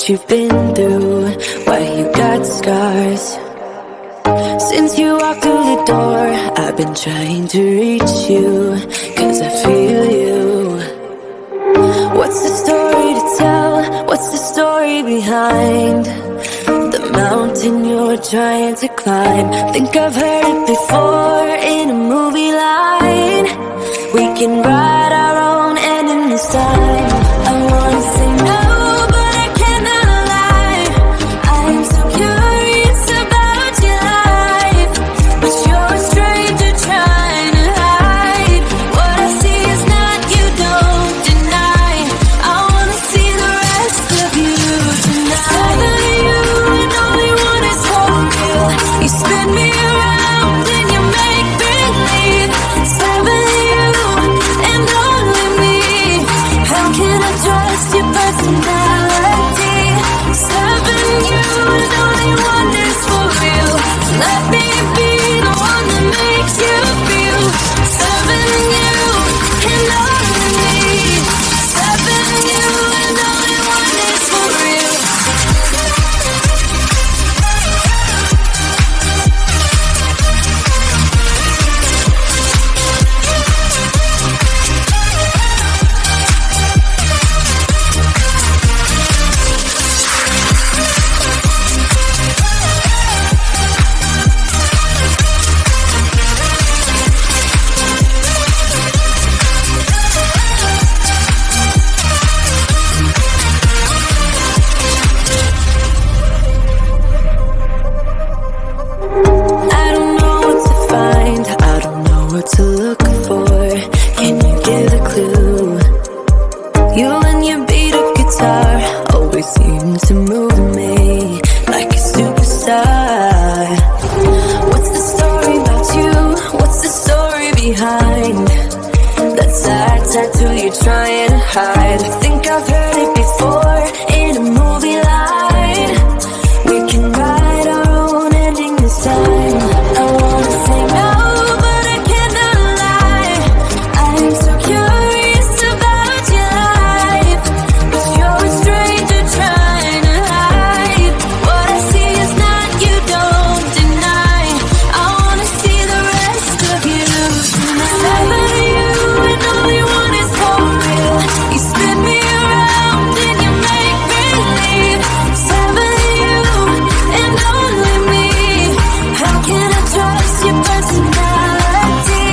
what you've been through, why you got scars. Since you walked through the door, I've been trying to reach you, 'cause I feel you. What's the story to tell? What's the story behind the mountain you're trying to climb? Think I've heard it before in a movie line. We can write our own ending this time. I wanna say no, but I cannot lie. I'm so curious about your life, but you're a stranger trying to hide. What I see is not, you don't deny. I wanna see the rest of you tonight. Seven of you and only one is for real. You spin me around and you make believe. Seven of you and only me. How can I trust your personality? Seven you and only one is for real. Let me be the one that makes you feel. Seven you and only me. Seven you and only one is for real. I don't know what to find, I don't know what to look for. Can you give a clue? You and your beat up guitar always seem to move me like a superstar. What's the story about you? What's the story behind that sad tattoo you're trying to hide? I think I've heard it before in a movie line. We can write our own ending this time. I wanna say no, but I cannot lie. I'm so curious about your life, but you're a stranger trying to hide. What I see is not, you don't deny. I wanna see the rest of you tonight. Seven of you and only one is for real. You spin me around and you make believe. Seven of you and only me. How can I trust your personality?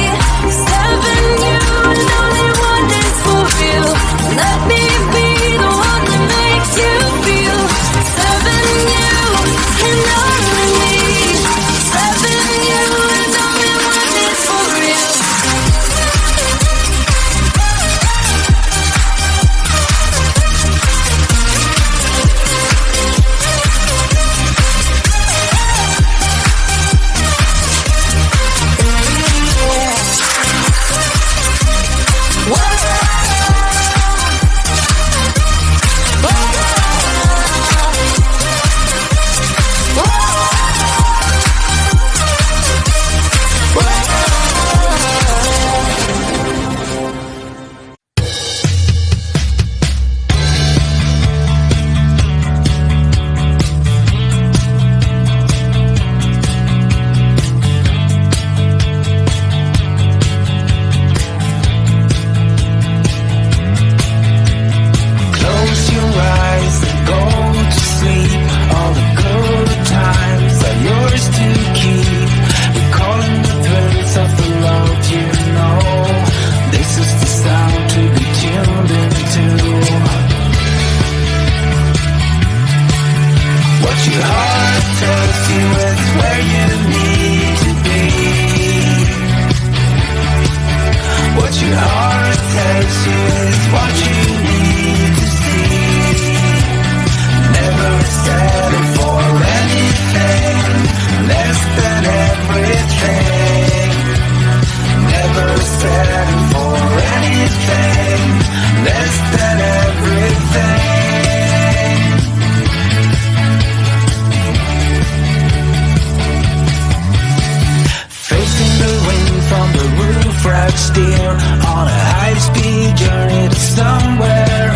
Seven you and only one is for real. Let me be the one that makes you feel. Seven you and only me. Seven you and only one is for real. Close your eyes and go to sleep. All the good times are yours to keep. Recalling the thrills of the love you know. This is the sound to be tuned into. What your heart tells you is where you need to be. What your heart tells you is what you need to see. Never settle for anything less than everything. Never settle for anything less than everything. Facing the wind from the roof, right steer on a high-speed journey to somewhere.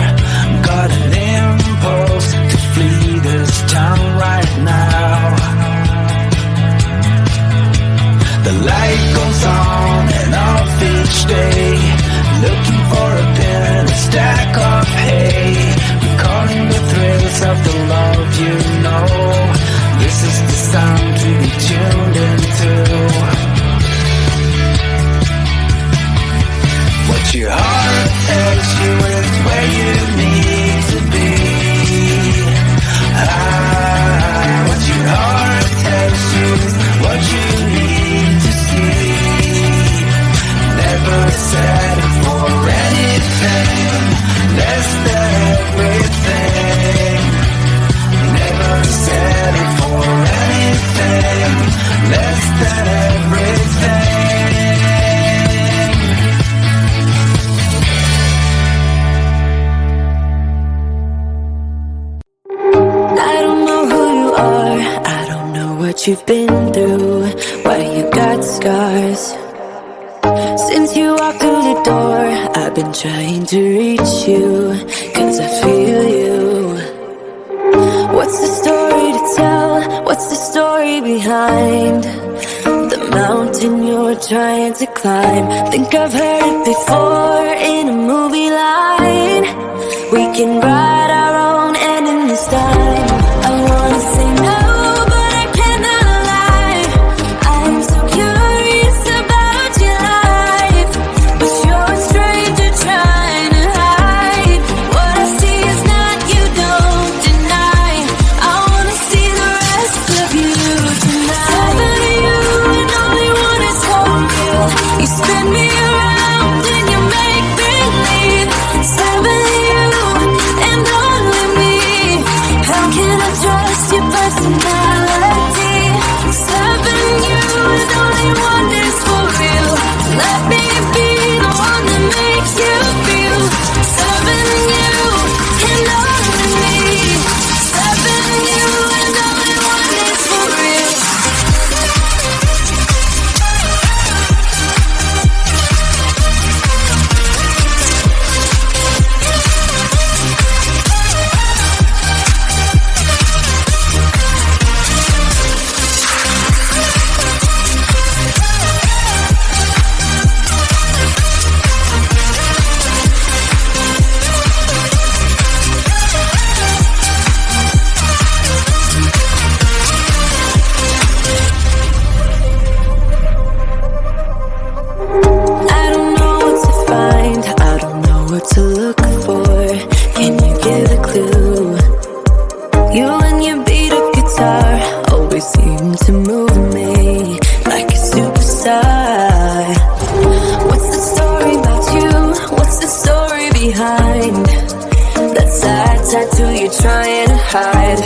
Got an impulse to flee The light goes on and off each day, looking for a pin and a stack of hay, recalling the thrills of the love you know. This is the sound to be tuned into. What your heart tells you is where you need to be. What your heart tells you is what you need to see. Never settle for anything less than everything. Never settle for anything less than everything. I don't know who you are, I don't know what you've been through, why you got scars. Since you walked through the door, I've been trying to reach you, 'cause I feel you. What's the story to tell? What's the story behind the mountain you're trying to climb? Think I've heard it before in a movie line. We can write our own ending this time. I wanna say no, but I cannot lie. I'm so curious about your life, but you're a stranger trying to hide. What I see is not, you don't deny. I wanna see the rest of you tonight. Seven of you and only one is for you. You spin me around and you make me leave. Seven of you and only me. How can I trust your personality? Seven you and only one is for real. Let me be the one that makes you feel. Seven you and only me. Seven you and only one is for real. I don't know what to find, I don't know what to look for. Can you give a clue? You and your beat up guitar always seem to move me like a superstar. What's the story about you? What's the story behind that sad tattoo you're trying to hide?